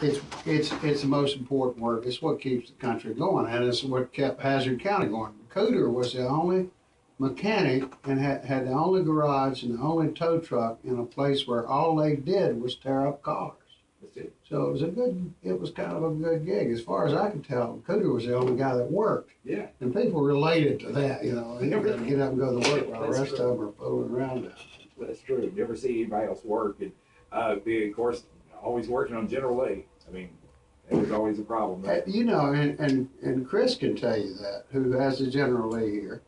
it's the most important work. It's what keeps the country going, and it's what kept Hazard County going. Cooter was the only mechanic and had the only garage and the only tow truck in a place where all they did was tear up cars. That's it. So it was kind of a good gig. As far as I can tell, Cooter was the only guy that worked. Yeah. And people related to that, you know. He got to get up and go to work while the rest of them are fooling around. That's true. Never see anybody else work. And of course, always working on General Lee. I mean, there's always a problem. Right? You know, and Chris can tell you that, who has the General Lee here,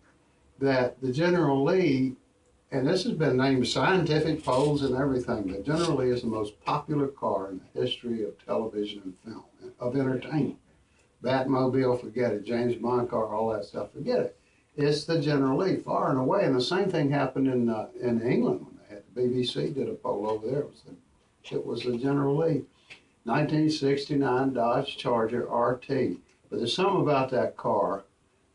that the General Lee, and this has been named scientific polls and everything, but General Lee is the most popular car in the history of television and film, of entertainment. Batmobile, forget it. James Bond car, all that stuff, forget it. It's the General Lee, far and away. And the same thing happened in England when they had the BBC did a poll over there. It was the General Lee, 1969 Dodge Charger RT. But there's something about that car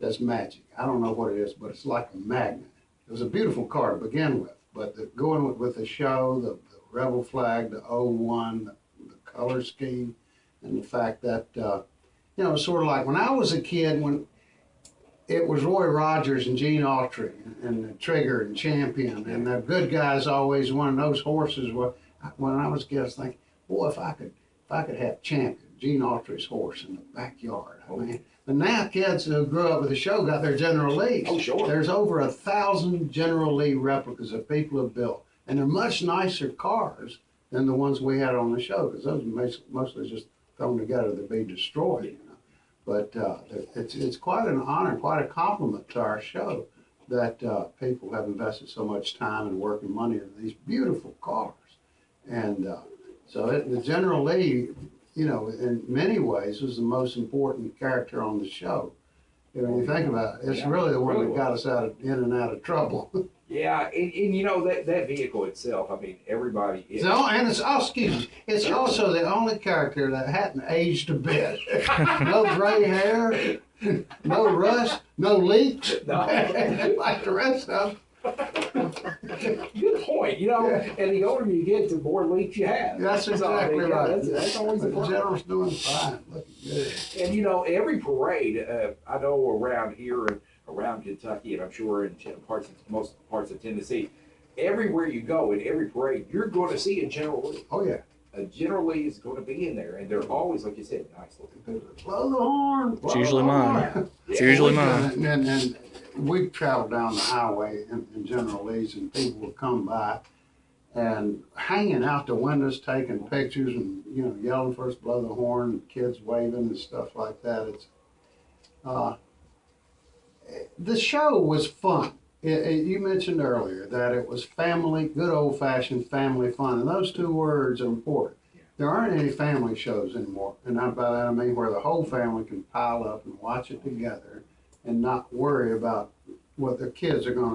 that's magic. I don't know what it is, but it's like a magnet. It was a beautiful car to begin with, but going with the show, the rebel flag, the 01, the color scheme, and the fact that, you know, sort of like when I was a kid, when it was Roy Rogers and Gene Autry and the Trigger and Champion, and the good guys always won. Those horses were, when I was a kid, I was thinking, boy, if I could have Champion, Gene Autry's horse in the backyard, I mean. But now kids who grew up with the show got their General Lees. Oh, sure. There's over 1,000 General Lee replicas that people have built, and they're much nicer cars than the ones we had on the show, because those are mostly just thrown together to be destroyed. You know? But it's quite an honor, quite a compliment to our show that people have invested so much time and work and money into these beautiful cars. And the General Lee, you know, in many ways was the most important character on the show. You know, when you think about it, it's really the one that got us in and out of trouble. Yeah, and you know, that vehicle itself, I mean, everybody is. And it's also the only character that hadn't aged a bit. No gray hair, no rust, no leaks, No. like the rest of them. Good point. You know, and the older you get, the more leaks you have. That's exactly right. That's always the The problem. General's doing fine, looking good. And you know, every parade, I know around here and around Kentucky, and I'm sure in most parts of Tennessee, everywhere you go in every parade, you're going to see a General Lee. Oh yeah. A General Lee is going to be in there, and they're always, like you said, nice looking. Blow the horn. It's usually mine. It's usually mine. And we traveled down the highway in General Lee's, and people would come by and hanging out the windows, taking pictures, and you know, yelling for us, blow the horn, and kids waving and stuff like that. It's the show was fun. You mentioned earlier that it was family, good old-fashioned family fun, and those two words are important. There aren't any family shows anymore, and by that I mean where the whole family can pile up and watch it together and not worry about what their kids are going to